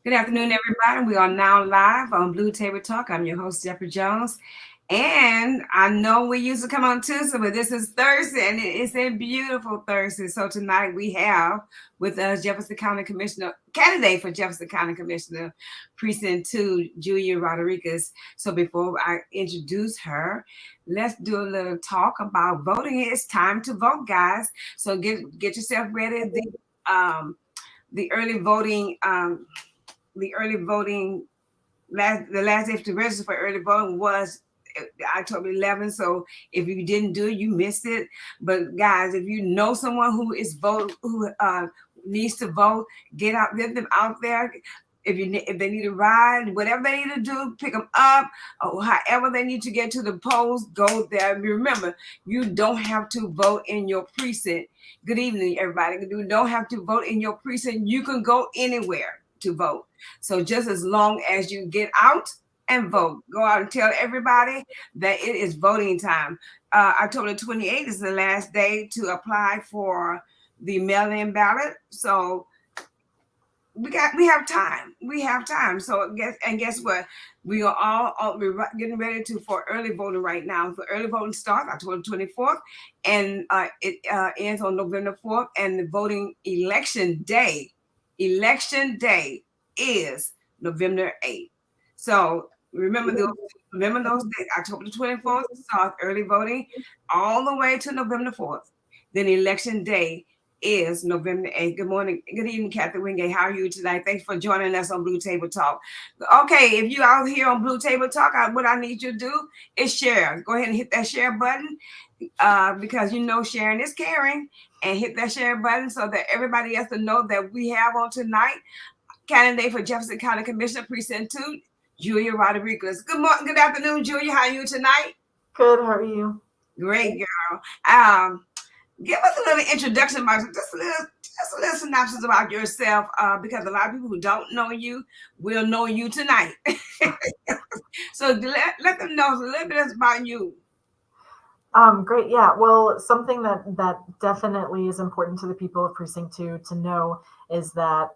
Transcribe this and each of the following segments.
Good afternoon, everybody. We are now live on Blue Table Talk. I'm your host, Jeffrey Jones. And I know we used to come on Tuesday, but this is Thursday, and it's a beautiful Thursday. So tonight we have with us Jefferson County Commissioner, candidate for Jefferson County Commissioner, Precinct 2, Julia Rodriguez. So before I introduce her, let's do a little talk about voting. It's time to vote, guys. So get yourself ready. The early voting the early voting the last day to register for early voting was October 11th. So if you didn't do it, you missed it. But guys, if you know someone who needs to vote, get them out there. If they need a ride, whatever they need to do, pick them up, or however they need to get to the polls, go there. Remember, you don't have to vote in your precinct. Good evening, everybody. You don't have to vote in your precinct. You can go anywhere to vote. So just as long as you get out and vote, go out and tell everybody that it is voting time. October 28th is the last day to apply for the mail-in ballot. So we have time. We have time. So guess what? We are we're getting ready for early voting right now. So early voting starts October 24th, and it ends on November 4th. And the voting election day is November 8th. So remember those days. October 24th starts early voting all the way to November 4th. Then election day is November 8th. Good morning. Good evening, Kathy Wingate. How are you tonight? Thanks for joining us on Blue Table Talk. Okay, if you out here on Blue Table Talk, what I need you to do is share. Go ahead and hit that share button because you know sharing is caring, and hit that share button so that everybody else to know that we have on tonight candidate for Jefferson County Commissioner Precinct 2, Julia Rodriguez. Good morning, good afternoon, Julia. How are you tonight? Good, how are you? Great, girl. Give us a little introduction about just a little synopsis about yourself, because a lot of people who don't know you will know you tonight. So let them know a little bit about you. Great, yeah. Well, something that definitely is important to the people of Precinct 2 to know is that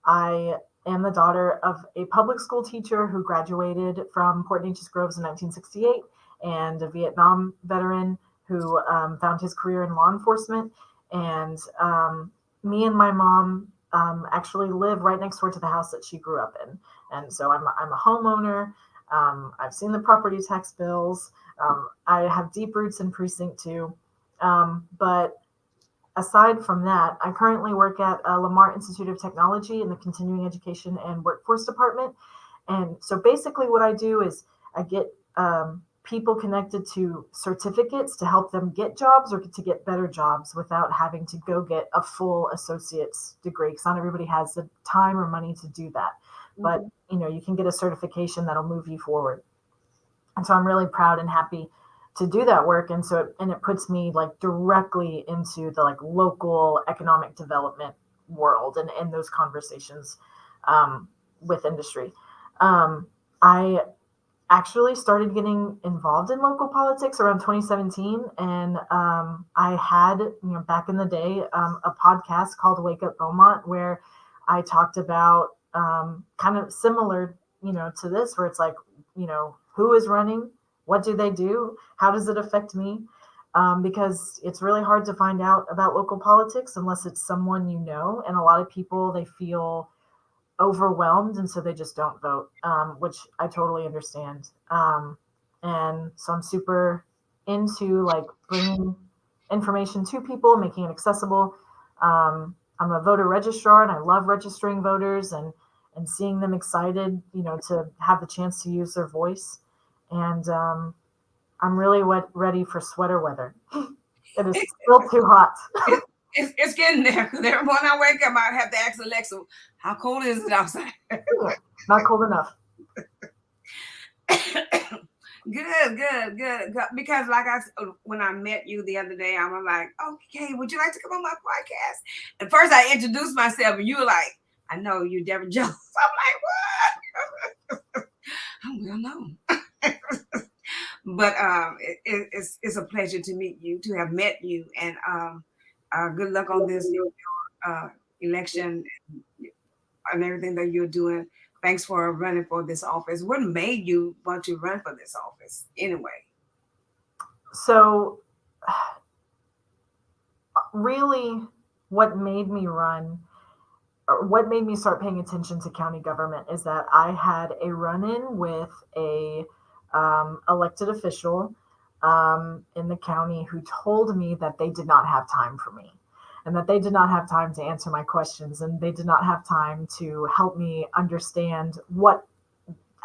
I am the daughter of a public school teacher who graduated from Port Neches Groves in 1968 and a Vietnam veteran who found his career in law enforcement. And me and my mom actually live right next door to the house that she grew up in. And so I'm a homeowner. I've seen the property tax bills. I have deep roots in Precinct 2. But aside from that, I currently work at Lamar Institute of Technology in the Continuing Education and Workforce Department. And so basically, what I do is I get people connected to certificates to help them get jobs or to get better jobs without having to go get a full associate's degree, because not everybody has the time or money to do that. But you can get a certification that'll move you forward. And so I'm really proud and happy to do that work. And so it puts me like directly into the like local economic development world and those conversations with industry. I actually started getting involved in local politics around 2017, and I had back in the day a podcast called Wake Up Beaumont where I talked about kind of similar to this, where it's like who is running, what do they do, how does it affect me, because it's really hard to find out about local politics unless it's someone and a lot of people, they feel overwhelmed and so they just don't vote, which I totally understand. And so I'm super into like bringing information to people, making it accessible. I'm a voter registrar and I love registering voters and seeing them excited to have the chance to use their voice. And I'm really ready for sweater weather. It is still too hot. It's getting there because every morning I wake up, I have to ask Alexa, how cold is it outside? Not cold enough. Good. Because when I met you the other day, I was like, okay, would you like to come on my podcast? And first I introduced myself and you were like, I know you, Deborah Jones. I'm like, what? I'm well known. But it's a pleasure to meet you, to have met you, and good luck on this election. and everything that you're doing. Thanks for running for this office. What made you want to run for this office anyway? So, really, what made me run, or what made me start paying attention to county government, is that I had a run-in with a elected official in the county who told me that they did not have time for me, and that they did not have time to answer my questions, and they did not have time to help me understand what,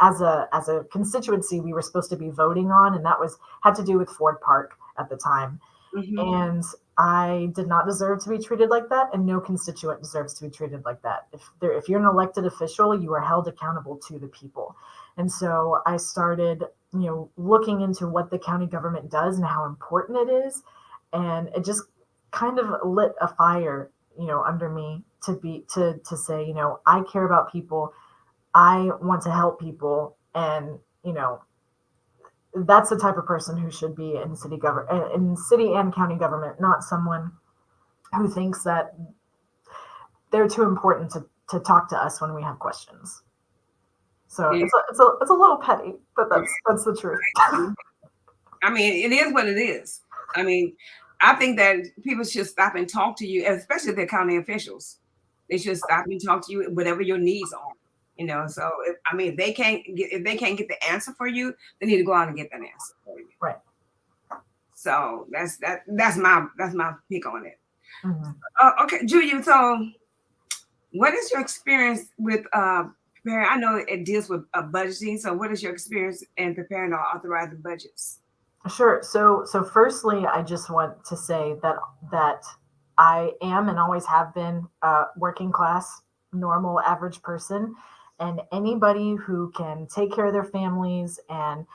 as a constituency, we were supposed to be voting on, and that was had to do with Ford Park at the time. Mm-hmm. And I did not deserve to be treated like that, and no constituent deserves to be treated like that. If you're an elected official, you are held accountable to the people. And so I started, looking into what the county government does and how important it is, and it just kind of lit a fire, under me to say, I care about people. I want to help people, and that's the type of person who should be in city and county government, not someone who thinks that they're too important to talk to us when we have questions. So Yeah. it's a little petty, but that's the truth. I mean, it is what it is. I mean, I think that people should stop and talk to you, especially the county officials. They should stop and talk to you, whatever your needs are. So if they can't get the answer for you, they need to go out and get that answer for you. Right. So that's my pick on it. Mm-hmm. Okay, Julia. So, what is your experience with preparing? I know it deals with budgeting. So, what is your experience in preparing or authorizing budgets? Sure. So firstly, I just want to say that I am and always have been a working class, normal, average person, and anybody who can take care of their families and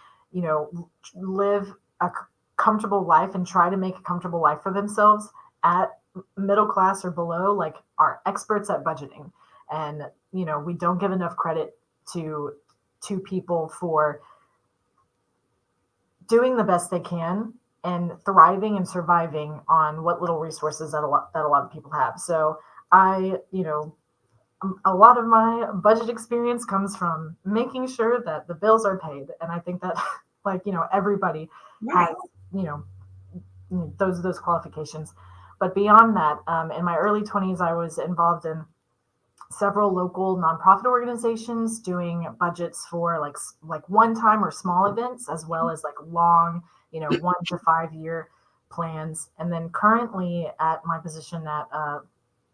live a comfortable life and try to make a comfortable life for themselves at middle class or below, like, are experts at budgeting. And we don't give enough credit to people for doing the best they can and thriving and surviving on what little resources that a lot of people have. So a lot of my budget experience comes from making sure that the bills are paid, and I think that everybody Right. has those qualifications. But beyond that, in my early 20s, I was involved in several local nonprofit organizations doing budgets for like one time or small events, as well as like long 1 to 5 year plans. And then currently at my position at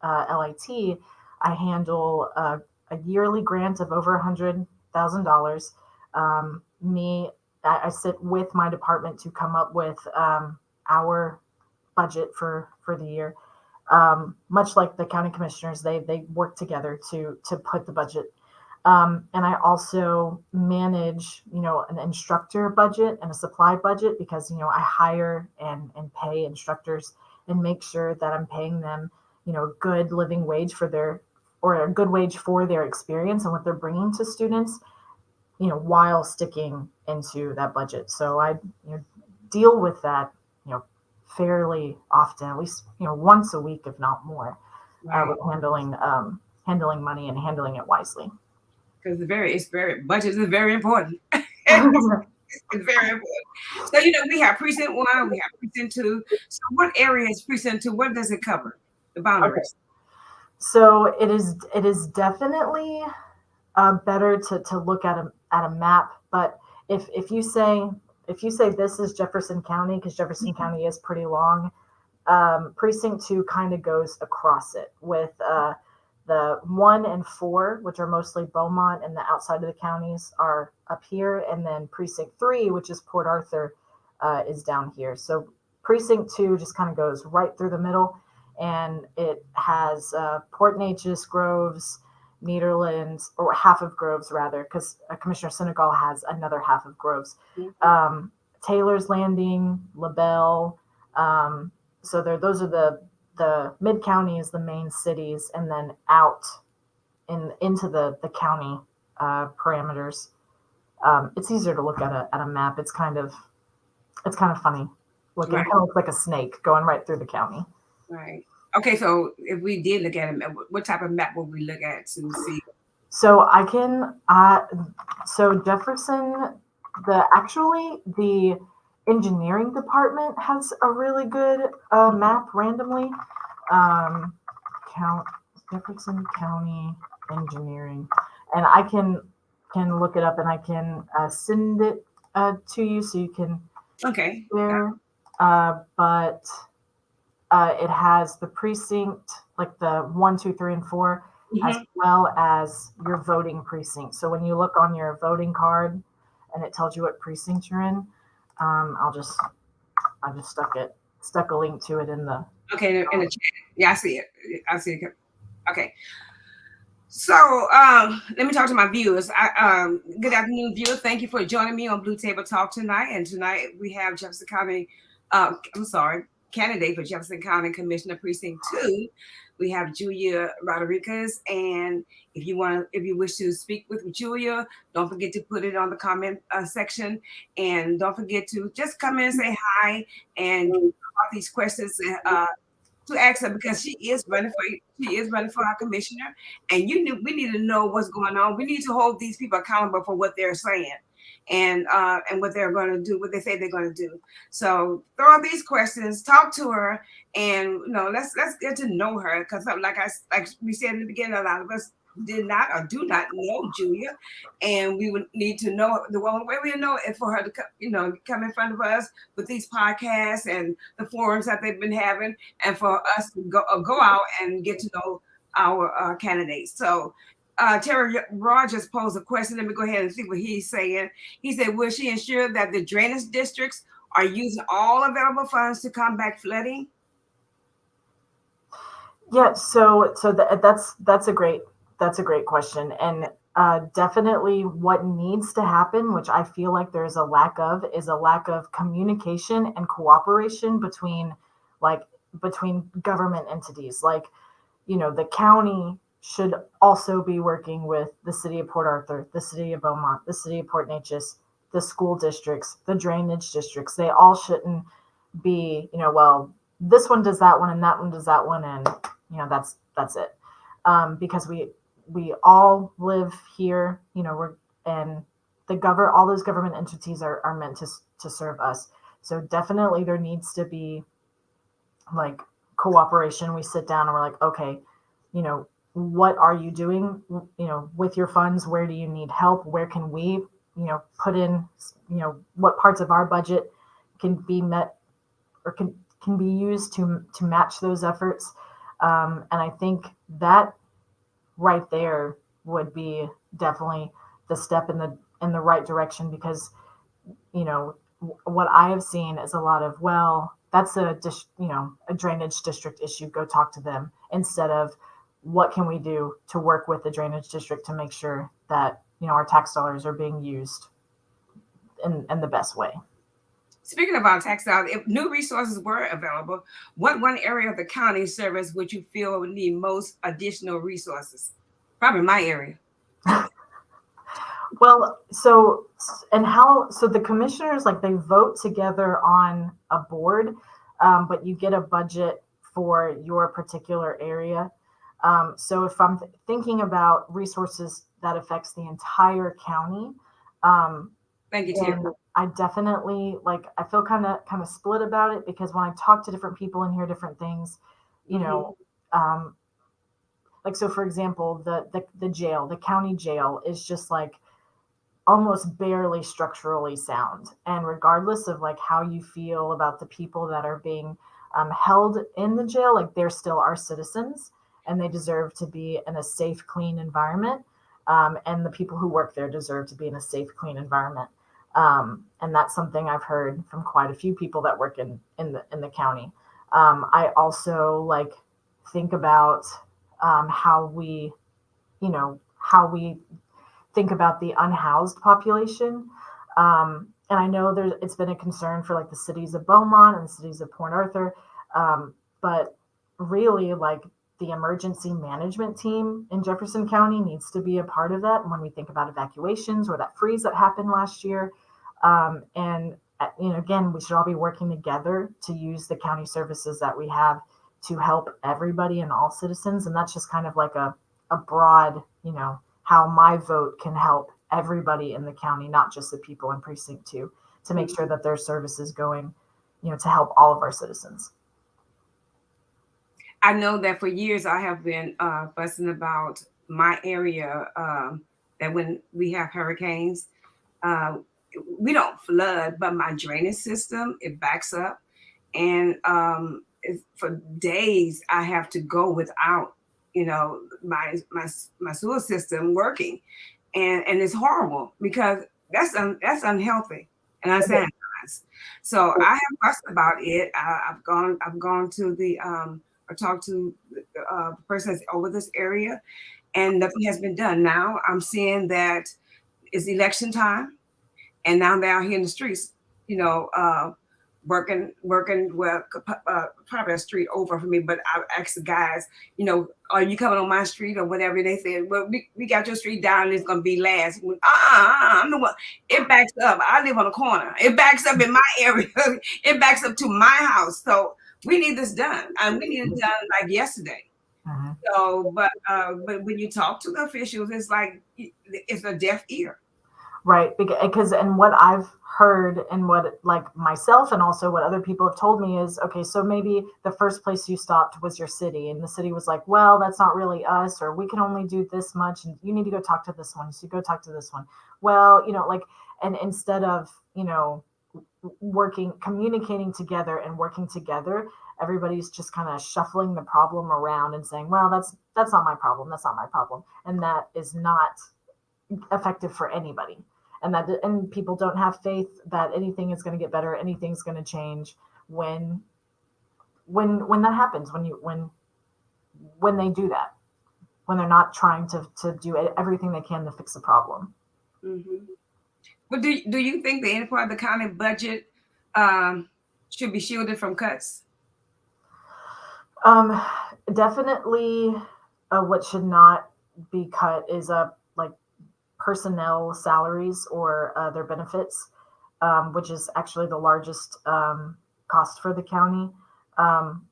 LIT, I handle a yearly grant of over $100,000. I sit with my department to come up with our budget for the year. Much like the county commissioners, they work together to put the budget. And I also manage, an instructor budget and a supply budget, because, I hire and pay instructors and make sure that I'm paying them, a good living wage or a good wage for their experience and what they're bringing to students, while sticking into that budget. So I deal with that, fairly often, at least, once a week, if not more, Right. with handling money and handling it wisely. Because budget is very important. It's very important. So we have precinct 1, we have precinct 2. So what area is precinct 2? What does it cover? The Okay. boundaries. So it is definitely better to look at a map. But if you say this is Jefferson County, because Jefferson County is pretty long, precinct 2 kind of goes across it, with the 1 and 4, which are mostly Beaumont and the outside of the counties, are up here, and then precinct 3, which is Port Arthur, is down here. So precinct 2 just kind of goes right through the middle, and it has Port Neches, Groves, Nederland, or half of Groves rather, because Commissioner Senegal has another half of Groves. Mm-hmm. Taylor's Landing, LaBelle. So those are the mid county is the main cities, and then out into the county parameters. It's easier to look at a map. It's kind of funny looking. Right. It kind of looks like a snake going right through the county. Right. Okay, so if we did look at it, what type of map would we look at to see? So I can, so Jefferson, the engineering department has a really good map randomly. Um, count Jefferson County engineering, and I can look it up and I can send it to you so you can Okay. share. But it has the precinct, like the 1, 2, 3, and 4, as Hmm. well as your voting precinct. So when you look on your voting card and it tells you what precinct you're in, I just stuck a link to it in the. Okay, in the chat. Yeah, I see it. I see it. Okay. So let me talk to my viewers. Good afternoon, viewers. Thank you for joining me on Blue Table Talk tonight. And tonight we have Jefferson County, I'm sorry, candidate for Jefferson County Commissioner Precinct 2. We have Julia Rodriquez. And if you wish to speak with Julia, don't forget to put it on the comment section. And don't forget to just come in and say hi and about these questions to ask her because she is running for our commissioner, and we need to know what's going on. We need to hold these people accountable for what they're saying and what they're going to do, what they say they're going to do. So throw out these questions, talk to her, and let's get to know her because like we said in the beginning, a lot of us did not or do not know Julia, and we would need to know the only way we know is for her to come in front of us with these podcasts and the forums that they've been having, and for us to go out and get to know our candidates. So Terry Rogers posed a question. Let me go ahead and see what he's saying. He said, will she ensure that the drainage districts are using all available funds to combat flooding? Yeah, that's a great question, and definitely what needs to happen, which I feel like there's a lack of, is a lack of communication and cooperation like between government entities. Like, the county should also be working with the city of Port Arthur, the city of Beaumont, the city of Port Neches, the school districts, the drainage districts. They all shouldn't be, well, this one does that one and that one does that one, and that's it. Because we all live here, and all those government entities are meant to serve us. So definitely there needs to be like cooperation. We sit down and we're like, okay, what are you doing, with your funds? Where do you need help? Where can we, put in, what parts of our budget can be met or can be used to match those efforts. And I think that right there would be definitely the step in the right direction, because what I have seen is a lot of, well, that's a drainage district issue. Go talk to them, instead of what can we do to work with the drainage district to make sure that our tax dollars are being used in the best way. Speaking of our tax dollars, if new resources were available, what one area of the county service would you feel would need most additional resources? Probably my area. Well, so the commissioners, like, they vote together on a board, but you get a budget for your particular area. So if I'm thinking about resources that affects the entire county, um, Thank you, Terry. and I definitely, like, I feel kind of split about it, because when I talk to different people and hear different things, you know, um, like, so for example, the jail, the county jail is just like almost barely structurally sound. And regardless of like how you feel about the people that are being held in the jail, like, they're still our citizens and they deserve to be in a safe, clean environment. And the people who work there deserve to be in a safe, clean environment. And that's something I've heard from quite a few people that work in the county. I also like think about how we think about the unhoused population. And I know it's been a concern for like the cities of Beaumont and the cities of Port Arthur. But really, like, the emergency management team in Jefferson County needs to be a part of that. And when we think about evacuations or that freeze that happened last year, and again, we should all be working together to use the county services that we have to help everybody and all citizens. And that's just kind of like a broad, how my vote can help everybody in the county, not just the people in precinct 2, to make sure that their service is going, to help all of our citizens. I know that for years I have been fussing about my area, that when we have hurricanes, uh, we don't flood, but my drainage system, it backs up. And for days, I have to go without, my sewer system working. And it's horrible because that's unhealthy and unsanitized. So I have fussed about it. I've gone to the or talked to the person that's over this area, and nothing has been done. Now I'm seeing that it's election time, and now they're out here in the streets, you know, working well, probably a street over for me. But I asked the guys, are you coming on my street or whatever? They said, well, we got your street down. It's gonna be last. I'm the one. It backs up. I live on a corner. It backs up in my area. It backs up to my house. So we need this done, and we need it done like yesterday. Mhm. So, but when you talk to the officials, it's like it's a deaf ear. Right, because and what I've heard and what like myself and also what other people have told me is, okay, so maybe the first place you stopped was your city, and the city was like, well, that's not really us, or we can only do this much, and you need to go talk to this one, so you go talk to this one. Well, like, and instead of working, communicating together and working together, everybody's just kind of shuffling the problem around and saying, well, that's not my problem, that's not my problem, and that is not effective for anybody. And people don't have faith that anything is going to get better, anything's going to change when when that happens, when they do that, when they're not trying to do everything they can to fix the problem. Hmm. But do you think the any part of the county budget um, should be shielded from cuts? um Definitely, what should not be cut is like personnel salaries or their benefits, which is actually the largest cost for the county.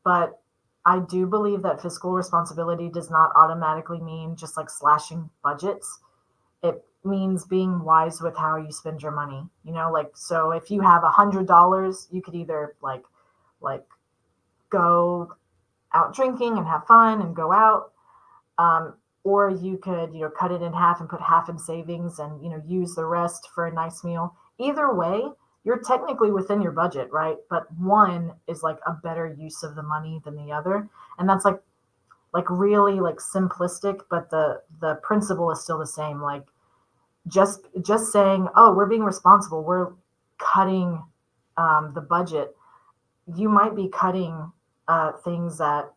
But I do believe that fiscal responsibility does not automatically mean just like slashing budgets. It means being wise with how you spend your money. Like, so if you have $100, you could either like go out drinking and have fun and go out, or you could, cut it in half and put half in savings and, use the rest for a nice meal. Either way, you're technically within your budget, right? But one is like a better use of the money than the other. And that's like really like simplistic, but the principle is still the same. Like just saying, oh, we're being responsible, we're cutting the budget. You might be cutting things that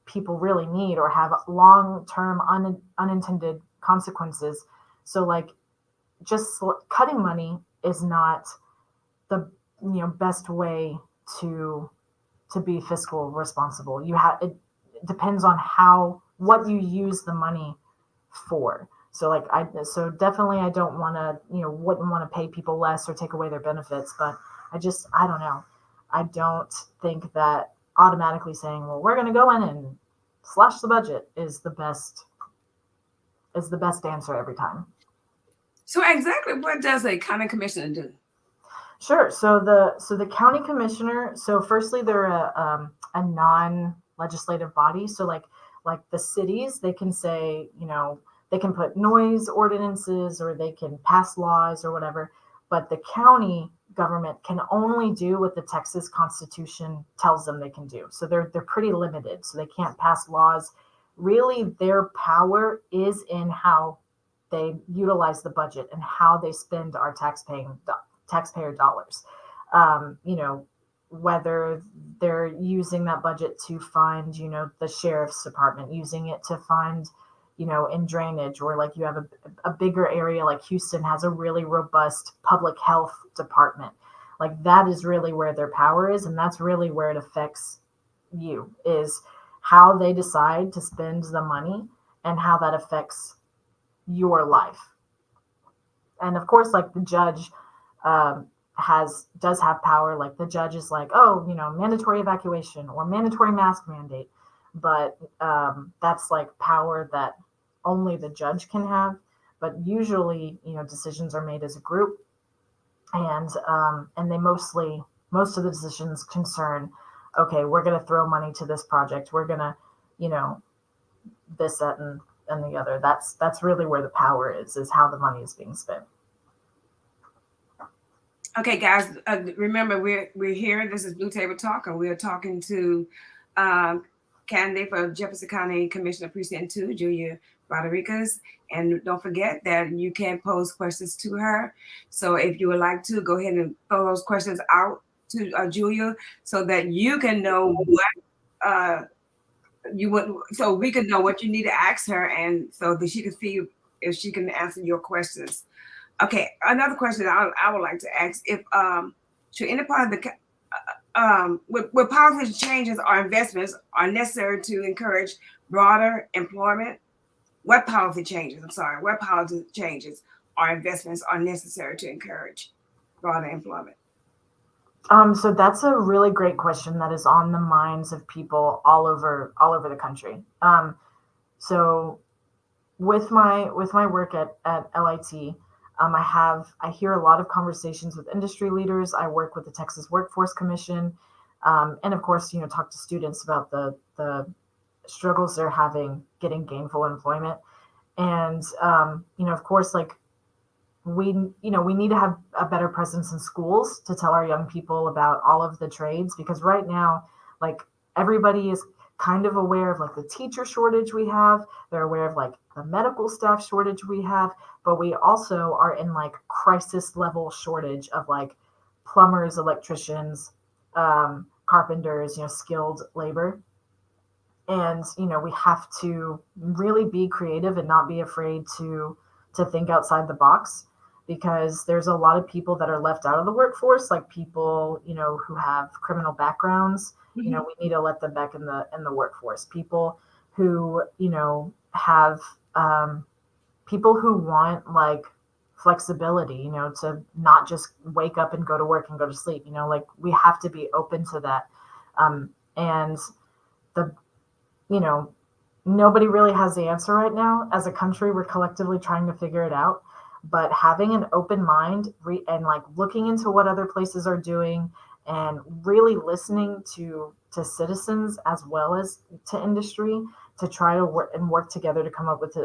people really need or have long-term unintended consequences. So like just cutting money is not the best way to be fiscal responsible. It depends on what you use the money for. So like so definitely I don't want to, wouldn't want to pay people less or take away their benefits, but I don't know. I don't think that automatically saying, well, we're going to go in and slash the budget is the best answer every time. So exactly what does a county commissioner do? Sure. So the county commissioner. So firstly, they're a non-legislative body. So like the cities, they can say, they can put noise ordinances or they can pass laws or whatever. But the county government can only do what the Texas Constitution tells them they can do. So they're pretty limited. So they can't pass laws. Really, their power is in how they utilize the budget and how they spend our taxpayer dollars. Whether they're using that budget to fund, the sheriff's department, using it to fund, in drainage, or like you have a bigger area like Houston has a really robust public health department. Like that is really where their power is, and that's really where it affects you, is how they decide to spend the money and how that affects your life. And of course, like the judge, does have power. Like the judge is like, oh, mandatory evacuation or mandatory mask mandate, but that's like power that only the judge can have. But usually, decisions are made as a group, and they most of the decisions concern, okay, we're going to throw money to this project, we're going to, you know, this, that, and the other. That's really where the power is how the money is being spent. Okay, guys, remember we're here. This is Blue Table Talk, and we're talking to um, candidate for Jefferson County Commissioner Precinct 2, Julia Rodriguez. And don't forget that you can pose questions to her. So if you would like to, go ahead and throw those questions out to Julia so that you can know what uh, you would, so we can know what you need to ask her, and so that she can see if she can answer your questions. Okay, another question I would like to ask: if should any part of the with policy changes or investments are necessary to encourage broader employment? What policy changes? I'm sorry. What policy changes or investments are necessary to encourage broader employment? So that's a really great question that is on the minds of people all over the country. So with my work at LIT, I hear a lot of conversations with industry leaders. I work with the Texas Workforce Commission, and of course, talk to students about the struggles they're having getting gainful employment. And of course, like we need to have a better presence in schools to tell our young people about all of the trades, because right now, like, everybody is kind of aware of like the teacher shortage we have. They're aware of like the medical staff shortage we have, but we also are in like crisis level shortage of like plumbers, electricians, carpenters, skilled labor. And we have to really be creative and not be afraid to think outside the box, because there's a lot of people that are left out of the workforce, like people who have criminal backgrounds. Mm-hmm. We need to let them back in the workforce. People who have people who want like flexibility, to not just wake up and go to work and go to sleep. Like, we have to be open to that. And the you know, nobody really has the answer right now. As a country, we're collectively trying to figure it out. But having an open mind and like looking into what other places are doing, and really listening to citizens as well as to industry, to try to work together to come up with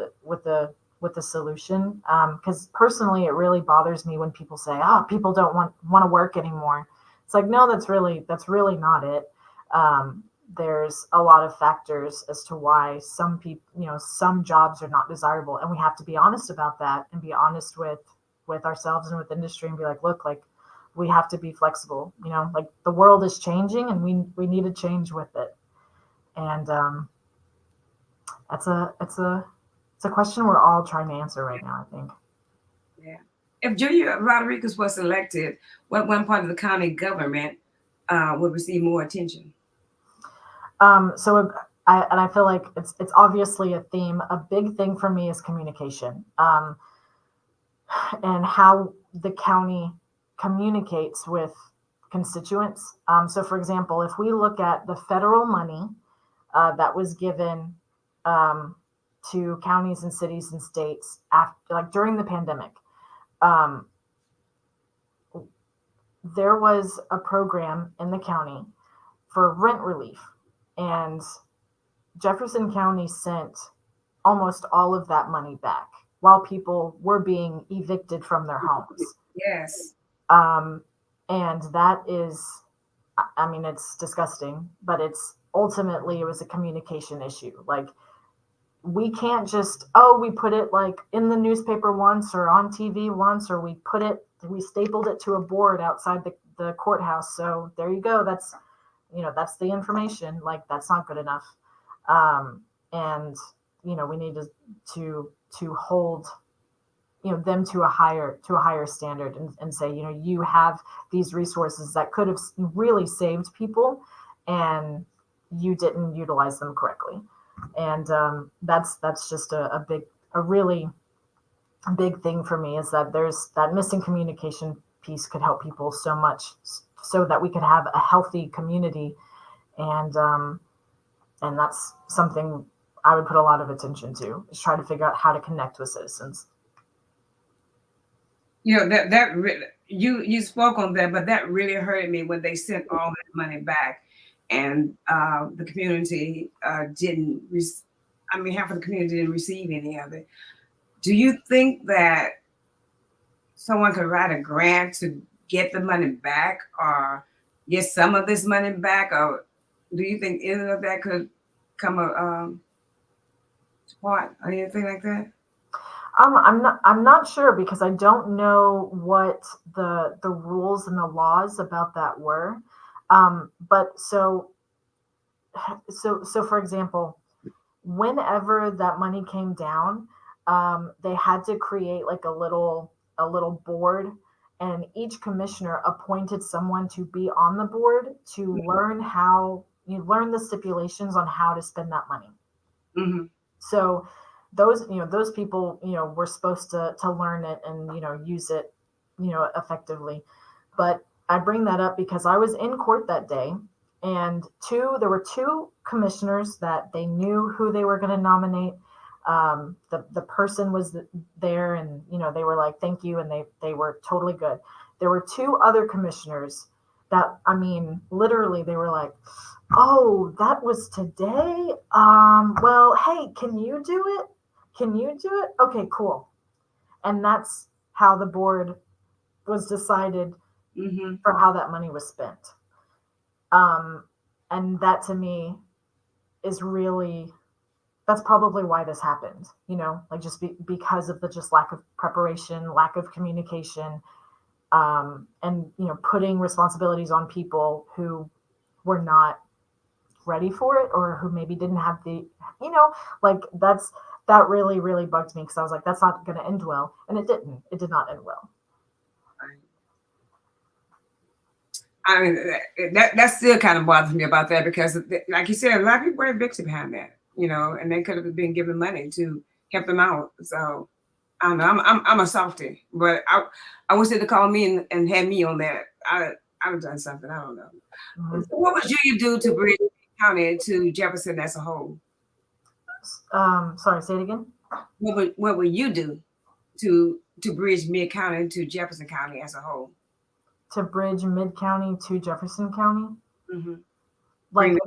a solution. Because personally, it really bothers me when people say, "Oh, people don't want to work anymore." It's like, no, that's really not it. There's a lot of factors as to why some people, some jobs are not desirable, and we have to be honest about that, and be honest with ourselves and with industry, and be like, look, like, we have to be flexible. Like, the world is changing, and we need to change with it. And it's a question we're all trying to answer right now, I think. Yeah. If Julia Rodriguez was elected, what one part of the county government would receive more attention? So I feel like it's obviously a theme. A big thing for me is communication, and how the county communicates with constituents. So, for example, if we look at the federal money that was given to counties and cities and states after, like, during the pandemic, um, there was a program in the county for rent relief. And Jefferson County sent almost all of that money back while people were being evicted from their homes. Yes. And that is, I mean, it's disgusting, but it was a communication issue. Like, we can't just, we put it like in the newspaper once or on TV once, or we stapled it to a board outside the courthouse. So there you go. That's the information. Like, that's not good enough. And we need to hold them to a higher standard, and say, you have these resources that could have really saved people, and you didn't utilize them correctly. And that's just a really big thing for me, is that there's that missing communication piece could help people so much, so that we could have a healthy community. And that's something I would put a lot of attention to, is try to figure out how to connect with citizens. You spoke on that, but that really hurt me when they sent all that money back, and the community didn't. I mean, half of the community didn't receive any of it. Do you think that someone could write a grant to get the money back, or get some of this money back, or do you think any of that could come a support or anything like that? I'm not sure, because I don't know what the rules and the laws about that were. But so for example, whenever that money came down, they had to create like a little board, and each commissioner appointed someone to be on the board to learn how you learn the stipulations on how to spend that money. Mm-hmm. So those people were supposed to learn it and use it effectively. But I bring that up because I was in court that day, and there were two commissioners that they knew who they were going to nominate. The person was there, and they were like, thank you, and they were totally good. There were two other commissioners that, I mean, literally they were like, oh, that was today. Well, hey, can you do it? Can you do it? Okay, cool. And that's how the board was decided Mm-hmm. for how that money was spent. Um, and that to me is really, that's probably why this happened, like just because of the just lack of preparation, lack of communication, and, putting responsibilities on people who were not ready for it, or who maybe didn't have like that really, really bugged me, because I was like, that's not going to end well. And it did not end well. I mean, that still kind of bothers me about that, because, like you said, a lot of people were evicted behind that, and they could have been given money to help them out. So I don't know. I'm a softie, but I wish they'd call me and had me on that. I'd have done something. I don't know. Mhm. So what would you do to bridge County to Jefferson as a whole? Sorry, say it again. What would you do to bridge Mid County to Jefferson County as a whole? To bridge Mid County to Jefferson County, Mm-hmm. like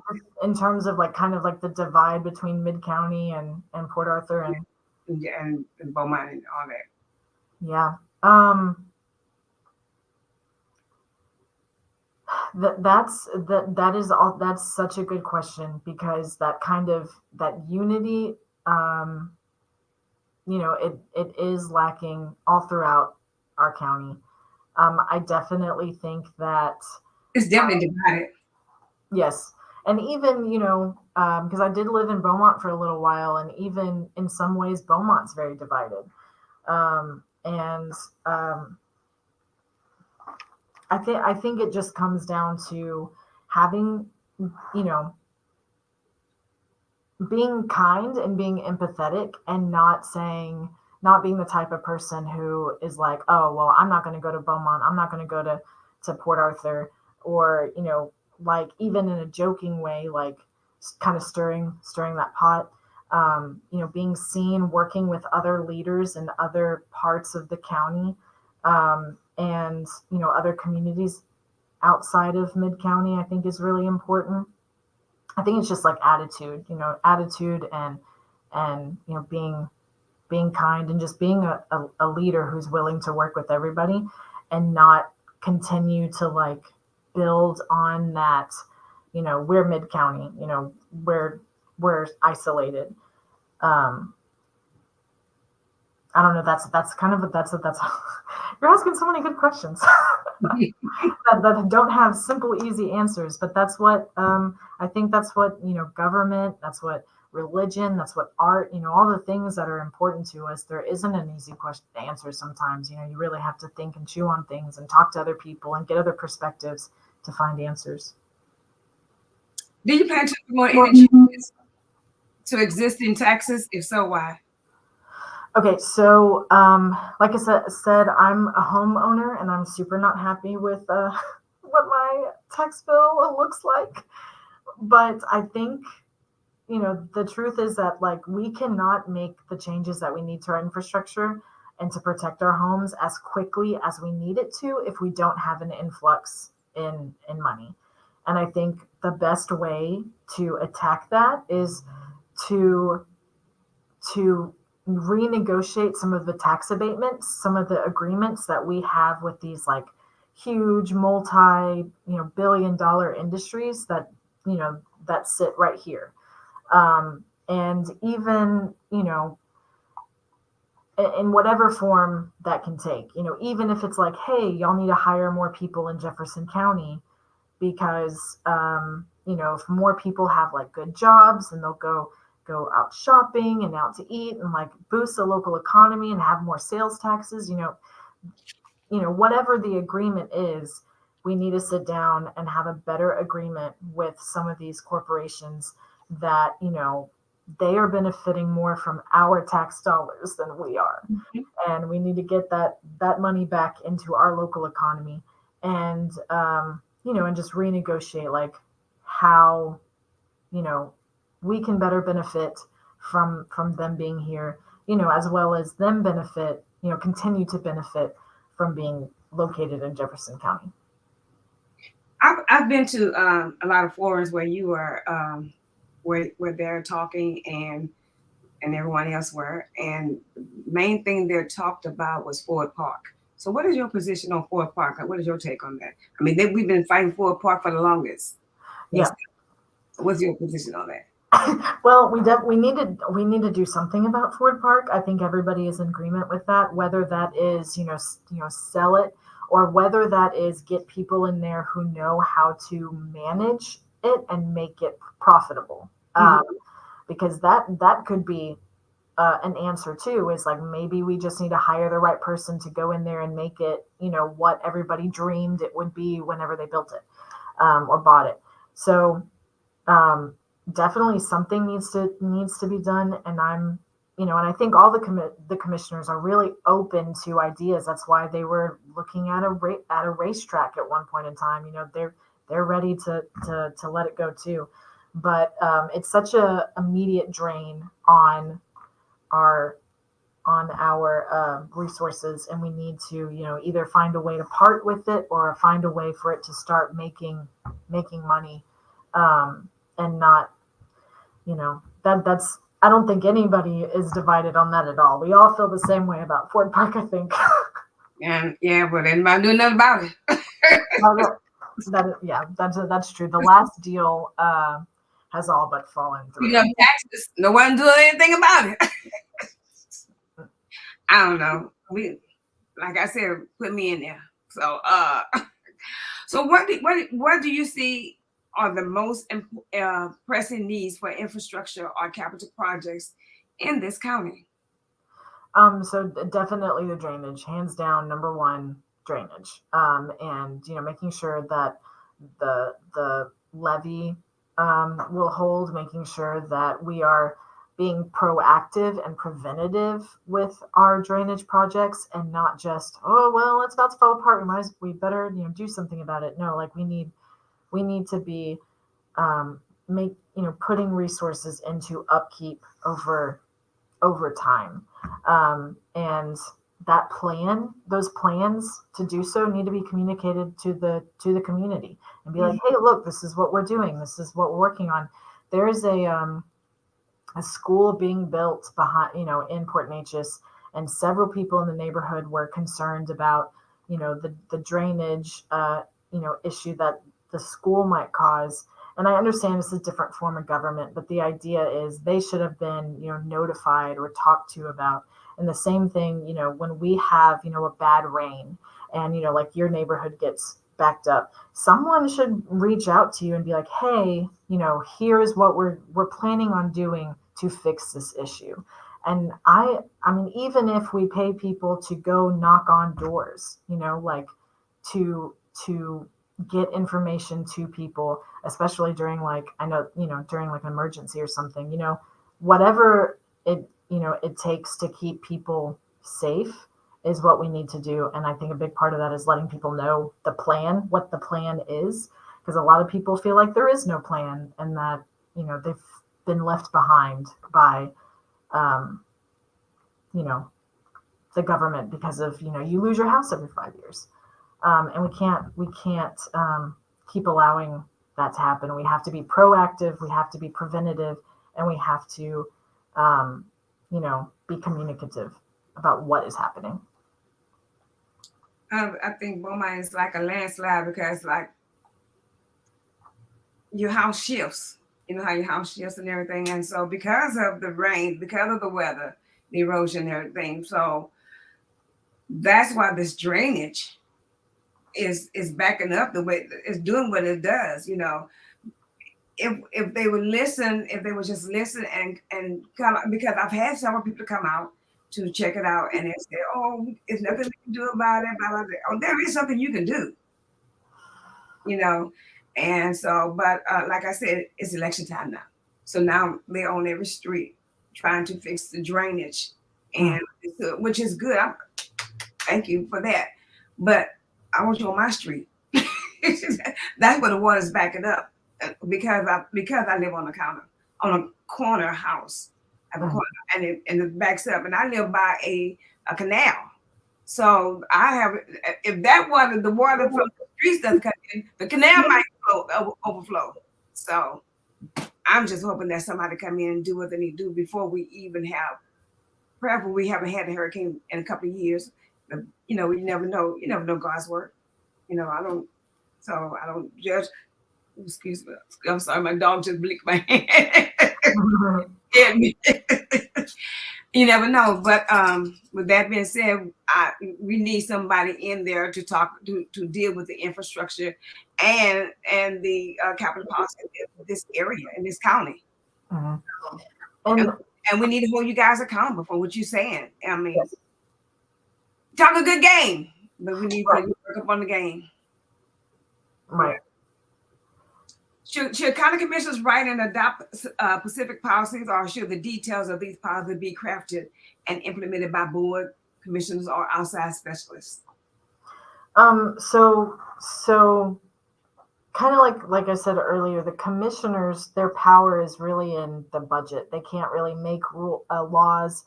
in terms of like kind of like the divide between Mid County and Port Arthur and Beaumont and all that. yeah. That is all. That's such a good question, because that kind of that unity, it is lacking all throughout our county. I definitely think that It's definitely divided. yes, and even because I did live in Beaumont for a little while, and even in some ways Beaumont's very divided, and I think it just comes down to having you know being kind and being empathetic, and not being the type of person who is like, oh well, I'm not going to go to Beaumont, I'm not going to go to Port Arthur, or like even in a joking way, like kind of stirring that pot. Being seen working with other leaders in other parts of the county, and other communities outside of Mid County, I think is really important. I think it's just like attitude, and being kind, and just being a leader who's willing to work with everybody, and not continue to like build on that. We're Mid County. We're isolated. Um, I don't know. That's kind of that's you're asking so many good questions that don't have simple, easy answers. But that's what I think. That's what government. That's what religion. That's what art. All the things that are important to us. There isn't an easy question to answer. Sometimes you really have to think and chew on things, and talk to other people, and get other perspectives to find answers. Do you plan to do more energy to exist in Texas? If so, why? Okay, so like I said, I'm a homeowner and I'm super not happy with what my tax bill looks like. But I think, the truth is that like we cannot make the changes that we need to our infrastructure and to protect our homes as quickly as we need it to if we don't have an influx in money. And I think the best way to attack that is to to renegotiate some of the tax abatements, some of the agreements that we have with these like huge billion-dollar industries that that sit right here. And even in whatever form that can take, even if it's like, hey, y'all need to hire more people in Jefferson County because if more people have like good jobs, and they'll go out shopping and out to eat and like boost the local economy and have more sales taxes. Whatever the agreement is, we need to sit down and have a better agreement with some of these corporations that they are benefiting more from our tax dollars than we are, and we need to get that money back into our local economy, and and just renegotiate like how you know we can better benefit from them being here, as well as them benefit, continue to benefit from being located in Jefferson County. I've been to a lot of forums where you were where they're talking and everyone else were, and the main thing they talked about was Ford Park. So, what is your position on Ford Park? What is your take on that? I mean, we've been fighting Ford Park for the longest. Yeah. What's your position on that? Well, we need to do something about Ford Park. I think everybody is in agreement with that. Whether that is sell it, or whether that is get people in there who know how to manage it and make it profitable. Mhm. Because that could be an answer too. Is like maybe we just need to hire the right person to go in there and make it what everybody dreamed it would be whenever they built it, or bought it. So um, definitely something needs to be done, and and I think all the commissioners are really open to ideas. That's why they were looking at a racetrack at one point in time. They're ready to let it go too, but it's such a immediate drain our our resources, and we need to either find a way to part with it or find a way for it to start making money, and not that's I don't think anybody is divided on that at all. We all feel the same way about Ford Park, I think. And yeah, but anybody do nothing about it. Yeah, that's true. The last deal has all but fallen You through. know, taxes. No one doing anything about it. I don't know. We, like I said, put me in there. So, so what do you see are the most pressing needs for infrastructure or capital projects in this county? So definitely the drainage, hands down, number one, drainage. And making sure that the levee will hold, making sure that we are being proactive and preventative with our drainage projects, and not just, oh well, it's about to fall apart. We better do something about it. No, like we need to be make putting resources into upkeep over time. And those plans to do so need to be communicated to the community, and be like, hey, look, this is what we're doing. This is what we're working on. There is a school being built behind, in Port Neches, and several people in the neighborhood were concerned about, the drainage, issue that the school might cause. And I understand this is a different form of government, but the idea is they should have been, notified or talked to about. And the same thing, when we have, a bad rain, and, like your neighborhood gets backed up, someone should reach out to you and be like, hey, here is what we're planning on doing to fix this issue. And I mean, even if we pay people to go knock on doors, like to get information to people, especially during like, I know, during like an emergency or something, whatever it takes to keep people safe is what we need to do. And I think a big part of that is letting people know the plan, what the plan is, because a lot of people feel like there is no plan and that, they've been left behind by, um, you know, the government because of, you lose your house every 5 years. And we can't keep allowing that to happen. We have to be proactive, we have to be preventative, and we have to, be communicative about what is happening. I think Beaumont is like a landslide because like your house shifts. You know how your house shifts and everything, and so because of the rain, because of the weather, the erosion, and everything. So that's why this drainage is backing up the way it's doing what it does. If they would listen, if they would just listen and come, because I've had several people come out to check it out, and they say, "Oh, there's nothing we can do about it." Blah, blah, blah. Oh, there is something you can do, you know. And so, but like I said, it's election time now, so now they're on every street trying to fix the drainage, and which is good. Thank you for that, but I want you on my street. That's where the water's backing up because I live on a corner house. I have a Mm. corner and it backs up, and I live by a canal. So I have if that water, the water from the streets doesn't come in, the canal might overflow. So I'm just hoping that somebody come in and do what they need to do before we even have. Probably we haven't had a hurricane in a couple of years. But, you never know. You never know God's work. I don't. So I don't judge. Excuse me. I'm sorry. My dog just blinked my hand. At me. You never know. But with that being said, we need somebody in there to talk to deal with the infrastructure and the capital policy in this area in this county. Mhm. And, And and we need to hold you guys accountable for what you're saying. I mean, yes, talk a good game, but we need for right, you to work up on the game. Yeah. right. Should county commissioners write and adopt specific policies, or should the details of these policies be crafted and implemented by board commissioners or outside specialists? So kind of like I said earlier, the commissioners, their power is really in the budget. They can't really make laws,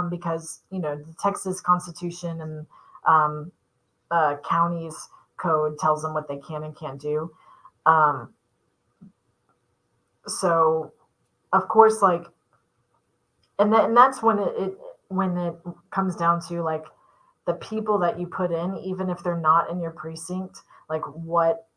because the Texas Constitution and um, counties code tells them what they can and can't do. Um, so of course, like, and that's when it comes down to like the people that you put in, even if they're not in your precinct, like what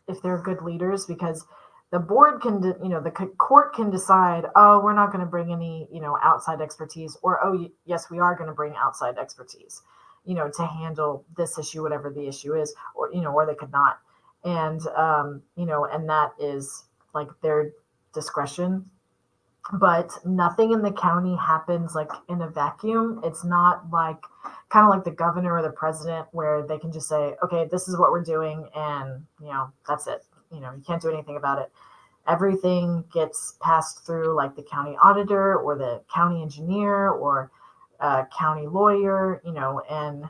if they're good leaders, because the board can, the court can decide, oh, we're not going to bring any, outside expertise, or, oh, yes, we are going to bring outside expertise, to handle this issue, whatever the issue is, or they could not. And, and that is like their discretion. But nothing in the county happens like in a vacuum. It's not like kind of like the governor or the president where they can just say, okay, this is what we're doing, and that's it. You can't do anything about it. Everything gets passed through like the county auditor or the county engineer or county lawyer, and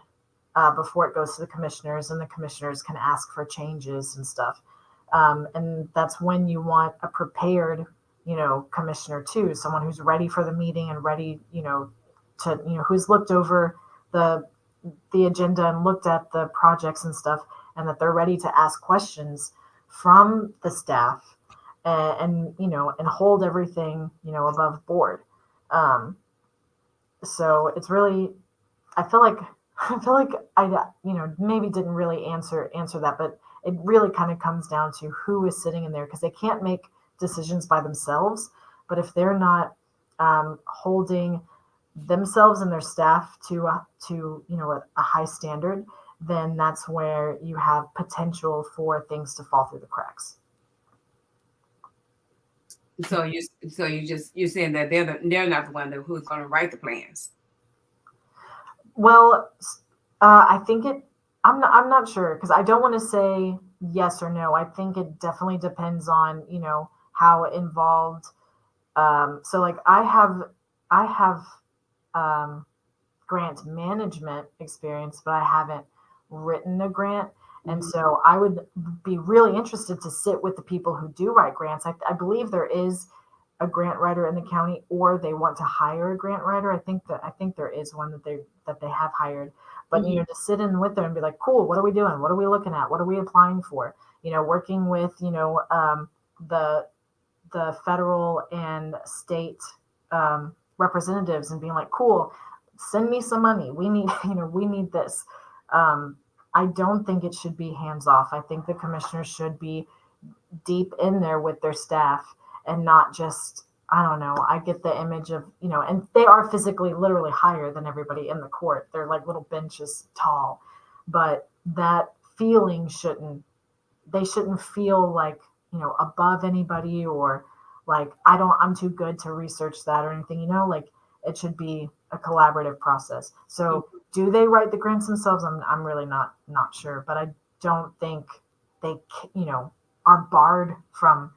before it goes to the commissioners, and the commissioners can ask for changes and stuff. And that's when you want a prepared, commissioner too, someone who's ready for the meeting and ready, to, who's looked over the agenda and looked at the projects and stuff, and that they're ready to ask questions from the staff, and hold everything, above board. Um, so it's really, I feel like I maybe didn't really answer that, but it really kind of comes down to who is sitting in there, because they can't make decisions by themselves. But if they're not holding themselves and their staff to a high standard, then that's where you have potential for things to fall through the cracks. So you're saying that they're not the one who's going to write the plans. Well, I think it. I'm not sure, because I don't want to say yes or no. I think it definitely depends on how involved. So like I I have um, grant management experience, but I haven't written a grant. And Mhm. so I would be really interested to sit with the people who do write grants. I believe there is a grant writer in the county, or they want to hire a grant writer. I think there is one that they have hired. But Mhm. to sit in with them and be like, cool, what are we doing? What are we looking at? What are we applying for? Working with the federal and state representatives and being like, cool, send me some money. We need, we need this. Um, I don't think it should be hands off. I think the commissioners should be deep in there with their staff and not just, I don't know. I get the image of, and they are physically, literally higher than everybody in the court. They're like little benches tall, but that feeling they shouldn't feel like, above anybody, or like, I'm too good to research that or anything, like it should be a collaborative process. So do they write the grants themselves? I'm really not sure, but I don't think they, you know, are barred from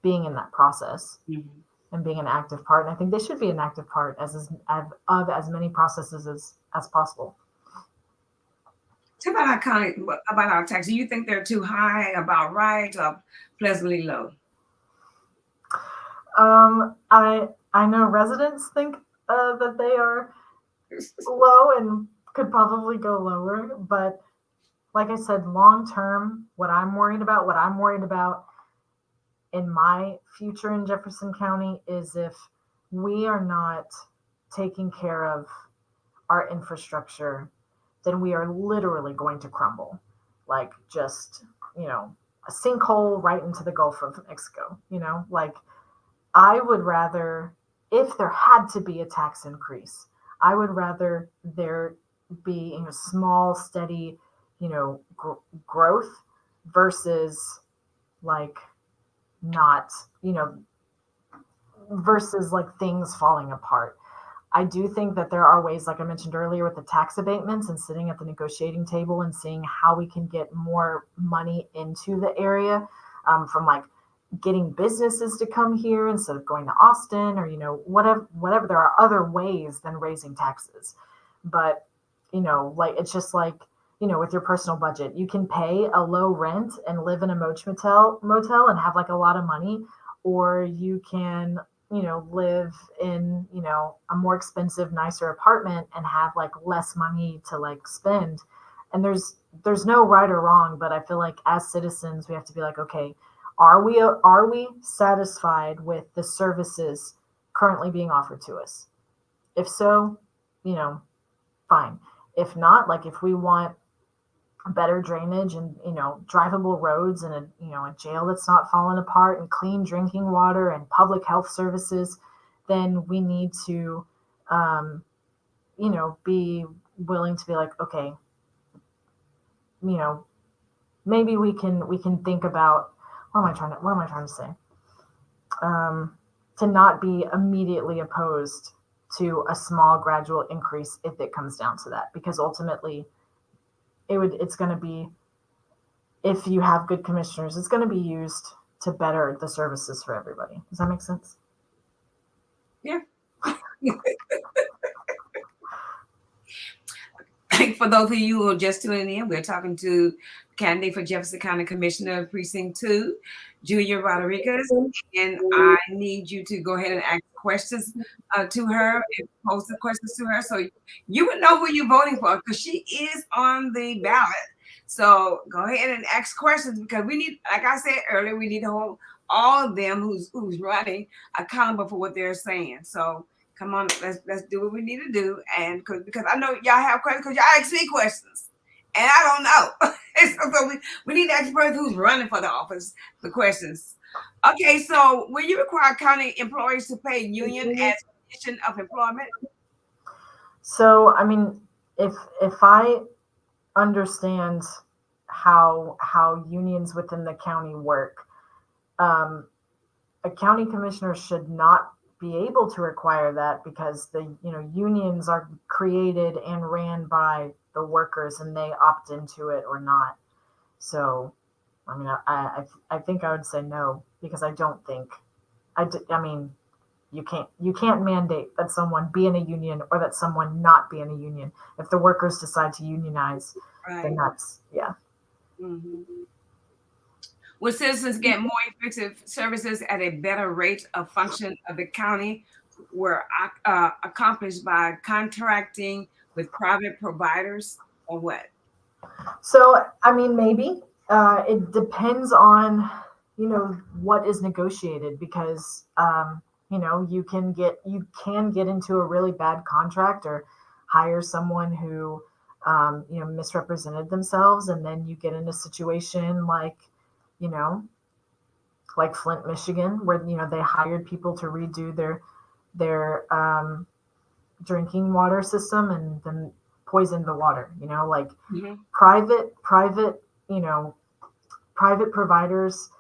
being in that process Mhm. and being an active part. And I think they should be an active part of as many processes as possible. Tell about our county, about our taxes. Do you think they're too high, about right, or pleasantly low? I know residents think that they are low and could probably go lower, but like I said, long term, what I'm worried about in my future in Jefferson County is if we are not taking care of our infrastructure, then we are literally going to crumble. Like just, a sinkhole right into the Gulf of Mexico, like I would rather, if there had to be a tax increase, I would rather there be small, steady, growth versus like not, you know, versus like things falling apart. I do think that there are ways, like I mentioned earlier, with the tax abatements and sitting at the negotiating table and seeing how we can get more money into the area, from like getting businesses to come here instead of going to Austin, or whatever. There are other ways than raising taxes, but like it's just like with your personal budget, you can pay a low rent and live in a motel and have like a lot of money, or you can live in a more expensive, nicer apartment and have like less money to like spend. And there's no right or wrong, but I feel like as citizens we have to be like, okay, are we satisfied with the services currently being offered to us? If so, you know, fine. If not, like if we want better drainage and drivable roads and a jail that's not falling apart and clean drinking water and public health services, then we need to um, be willing to be like, okay, you know maybe we can think about, what am I trying to say, um, to not be immediately opposed to a small gradual increase if it comes down to that, because ultimately it's going to be, if you have good commissioners, it's going to be used to better the services for everybody. Does that make sense? Yeah. For those of you who are just tuning in, we're talking to candidate for Jefferson County Commissioner Precinct 2, Julia Rodriguez. And I need you to go ahead and ask questions to her and pose the questions to her so you would know who you're voting for, because she is on the ballot. So go ahead and ask questions, because we need, like I said earlier, we need to hold all of them who's running accountable for what they're saying. So come on, let's do what we need to do, and because I know y'all have questions, because y'all ask me questions, and I don't know. So we need to ask the person who's running for the office the questions. Okay, so will you require county employees to pay union as condition of employment? So I mean, if I understand how unions within the county work, um, a county commissioner should not be able to require that, because the unions are created and ran by the workers and they opt into it or not. So I mean, I think I would say no, because I don't think I mean, You can't mandate that someone be in a union or that someone not be in a union. If the workers decide to unionize, then Right. that's yeah. Hmm. Will citizens get more effective services at a better rate? Of function of the county were accomplished by contracting with private providers, or what? So I mean, maybe it depends on what is negotiated because you can get into a really bad contract or hire someone who misrepresented themselves, and then you get in a situation you know like Flint, Michigan, where they hired people to redo their drinking water system and then poisoned the water. Like Hmm. private you know private providers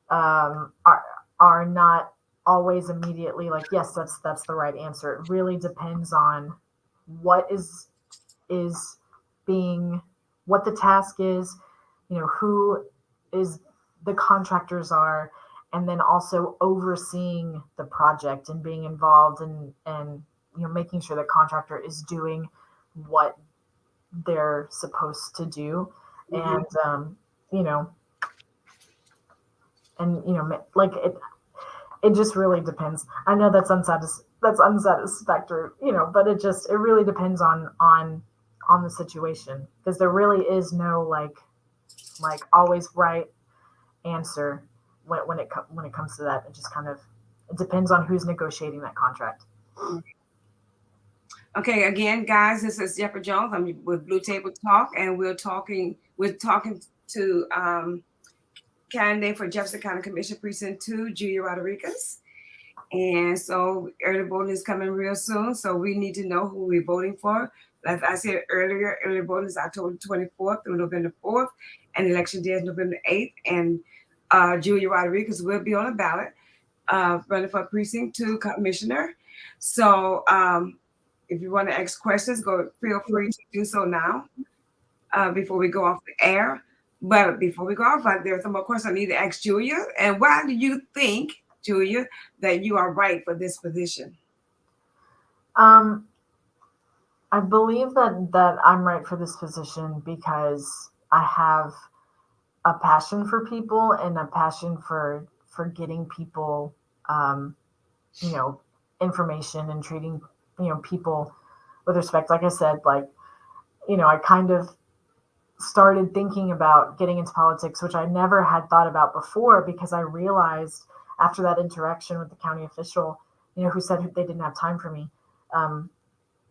are not always immediately like, yes, that's the right answer. It really depends on what is being what the task is, who is the contractors are, and then also overseeing the project and being involved and making sure the contractor is doing what they're supposed to do. Hmm. And you know like it just really depends. I know that's unsatisfactory, but it really depends on the situation, because there really is no like always right answer when it comes to that. It just kind of it depends on who's negotiating that contract. Okay, again, guys, this is Jeffrey Jones. I'm with Blue Table Talk, and we're talking to candidate for Jefferson County Commission Precinct 2, Julia Rodriguez. And so early voting is coming real soon. So we need to know who we're voting for. Like I said earlier, early voting is October 24th through November 4th, and election day is November 8th. And Julia Rodriguez will be on the ballot running for Precinct 2 Commissioner. So if you want to ask questions, feel free to do so now before we go off the air. But before we go off, there are some more questions I need to ask Julia. And why do you think, Julia, that you are right for this position? um I believe that I'm right for this position because I have a passion for people and a passion for getting people um you know information and treating people with respect. Like I said, I kind of started thinking about getting into politics, which I never had thought about before, because I realized after that interaction with the county official, who said they didn't have time for me. And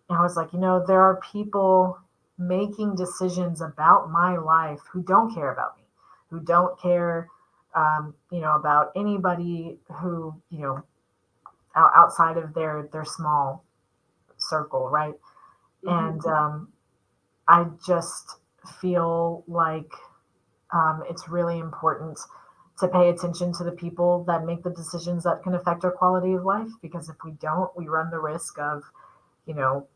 I was like, there are people making decisions about my life who don't care about me, who don't care, about anybody who, outside of their small circle, right? Hmm. And I just feel like it's really important to pay attention to the people that make the decisions that can affect our quality of life. Because if we don't, we run the risk of, you know,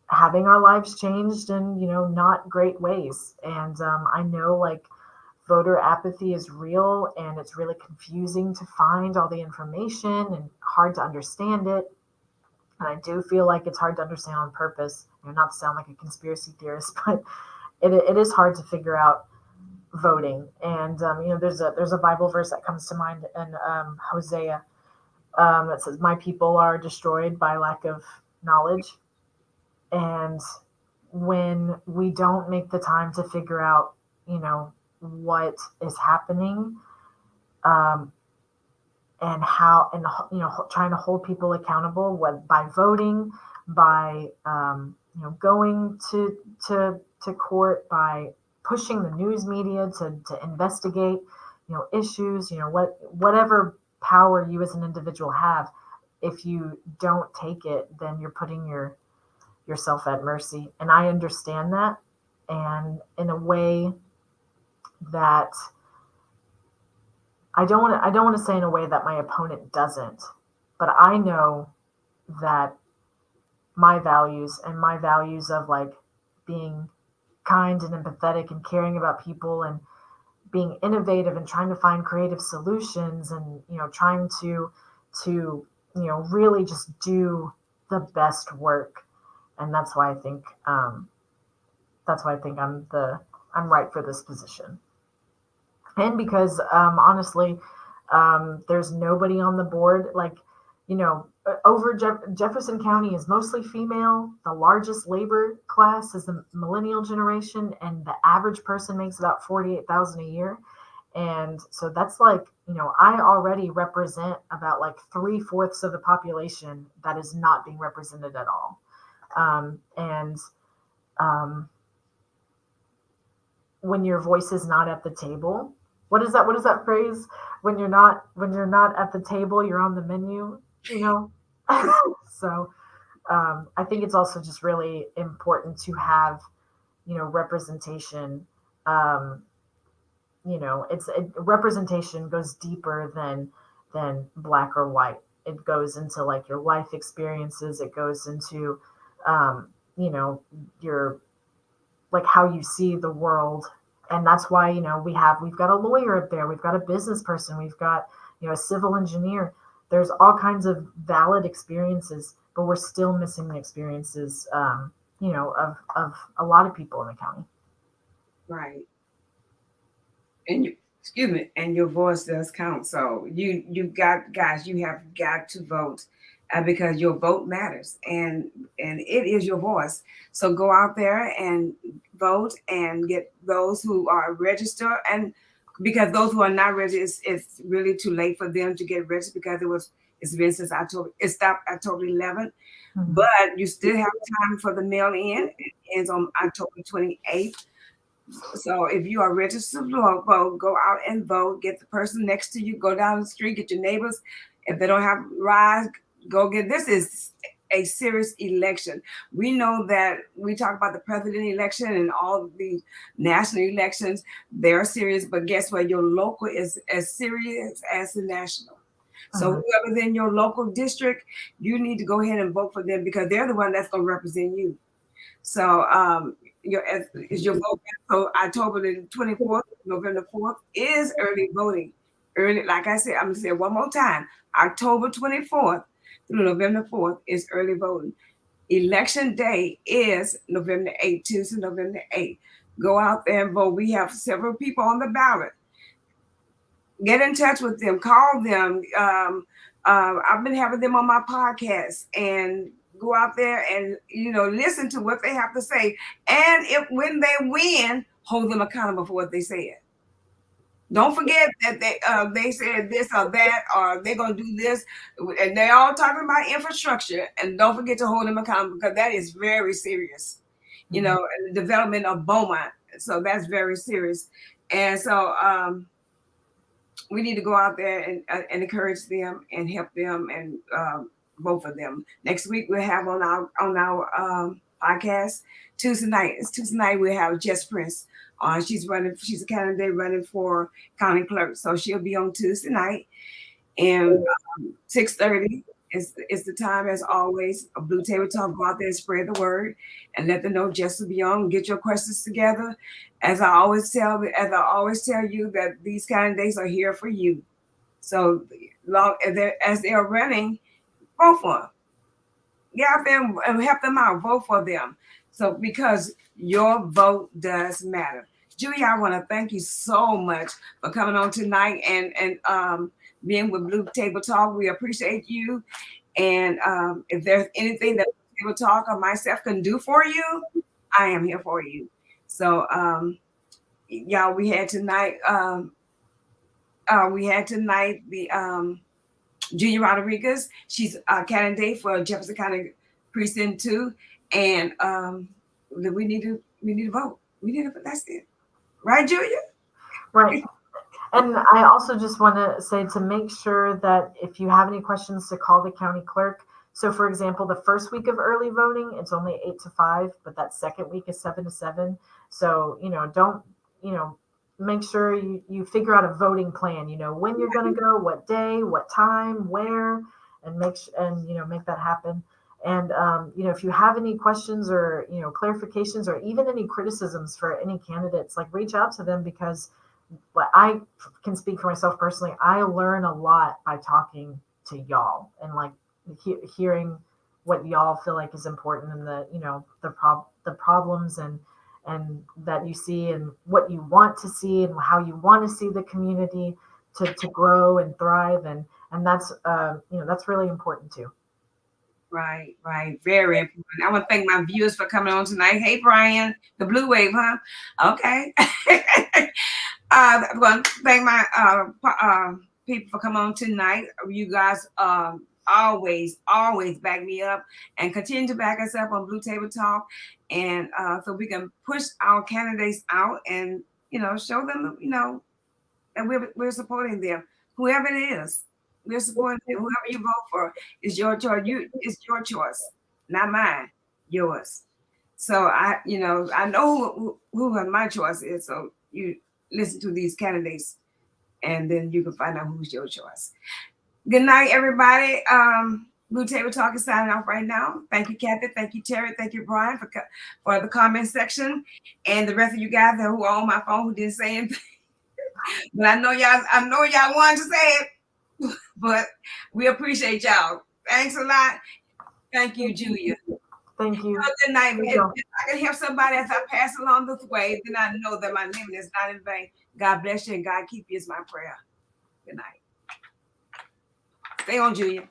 having our lives changed in, not great ways. And I know voter apathy is real, and it's really confusing to find all the information and hard to understand it. And I do feel like it's hard to understand on purpose. Not to sound like a conspiracy theorist, but it is hard to figure out voting. And there's a Bible verse that comes to mind in Hosea that says, "My people are destroyed by lack of knowledge." And when we don't make the time to figure out, what is happening, um, and how, and trying to hold people accountable, what by voting, by going to court, by pushing the news media to investigate issues, whatever power you as an individual have. If you don't take it, then you're putting yourself at mercy. And I understand that, and in a way that I don't want to say in a way that my opponent doesn't, but I know that my values of being kind and empathetic and caring about people and being innovative and trying to find creative solutions, and trying to really just do the best work. And that's why I think I'm right for this position. And because honestly, there's nobody on the board. Like, over Jefferson County is mostly female. The largest labor class is the millennial generation, and the average person makes about 48,000 a year. And so that's like, I already represent about like 3/4 of the population that is not being represented at all. And um, when your voice is not at the table, what is that phrase? When you're not at the table, you're on the menu, you know? So I think it's also just really important to have, representation. Um, representation goes deeper than black or white. It goes into like your life experiences. It goes into um, you know your like how you see the world. And that's why we've got a lawyer up there, we've got a business person, we've got a civil engineer. There's all kinds of valid experiences, but we're still missing the experiences of a lot of people in the county. Right. And you, excuse me, and your voice does count. So you got, guys, you have got to vote, because your vote matters, and it is your voice. So go out there and vote, and get those who are registered, and because those who are not registered, it's really too late for them to get registered, because it's been since October. It stopped October 11th, Mhm. but you still have time for the mail in. It ends on October 28th. So if you are registered to vote, go out and vote. Get the person next to you. Go down the street. Get your neighbors. If they don't have rides, go get. This is a serious election. We know that we talk about the president election and all the national elections. They're serious, but guess what? Your local is as serious as the national. So Mhm. whoever's in your local district, you need to go ahead and vote for them, because they're the one that's going to represent you. So your is your vote. So October the 24th, November 4th is early voting. Early, like I said, I'm gonna say it one more time. October 24th through November 4th is early voting. Election day is November 8th, Tuesday, November 8th. Go out there and vote. We have several people on the ballot. Get in touch with them, call them. I've been having them on my podcast, and go out there and listen to what they have to say. And if when they win, hold them accountable for what they said. Don't forget that they said this or that, or they're gonna do this, and they're all talking about infrastructure. And don't forget to hold them accountable, because that is very serious. Mhm. And the development of Beaumont, so that's very serious. And so we need to go out there and encourage them and help them, and both of them. Next week we'll have on our podcast Tuesday night. It's Tuesday night. We have Jess Prince. She's running. She's a candidate running for county clerk, so she'll be on Tuesday night. And 6:30 is the time, as always. A Blue Table Talk. Go out there and spread the word, and let them know Jess will be on. Get your questions together. As I always tell you, that these candidates are here for you. So long as they're running, vote for them. Get out there and help them out. Vote for them. So because your vote does matter. Julia, I want to thank you so much for coming on tonight, and being with Blue Table Talk. We appreciate you. And if there's anything that Blue Table Talk or myself can do for you, I am here for you. So y'all, we had tonight the Julia Rodriquez. She's a candidate for Jefferson County Precinct 2, and we need to vote. That's it, right, Julia? Right. And I also just want to say to make sure that if you have any questions, to call the county clerk. So, for example, the first week of early voting, it's only 8 to 5, but that second week is 7 to 7. So, don't, make sure you figure out a voting plan, when you're going to go, what day, what time, where, and make that happen. And, if you have any questions or, clarifications or even any criticisms for any candidates, like reach out to them, because but I can speak for myself personally. I learn a lot by talking to y'all and like hearing what y'all feel like is important, and the problems and that you see, and what you want to see, and how you want to see the community to grow and thrive, and that's that's really important too. Right, right. Very important. I want to thank my viewers for coming on tonight. Hey, Brian, the Blue Wave, huh? Okay. I want to thank my people for coming on tonight. You guys always back me up and continue to back us up on Blue Table Talk, and so we can push our candidates out and show them and we're supporting them, whoever it is. We're supporting them. Whoever you vote for is your choice. It's your choice, not mine. Yours. So I know who my choice is. So you listen to these candidates, and then you can find out who's your choice. Good night, everybody. Blue Table Talk is signing off right now. Thank you, Kathy. Thank you, Terry. Thank you, Brian, for the comment section, and the rest of you guys who are on my phone who didn't say anything. But I know y'all wanted to say it, but we appreciate y'all. Thanks a lot. Thank you, Julia. Thank you. Good night. If I can help somebody as I pass along this way, then I know that my living is not in vain. God bless you and God keep you is my prayer. Good night. Stay on, Julia.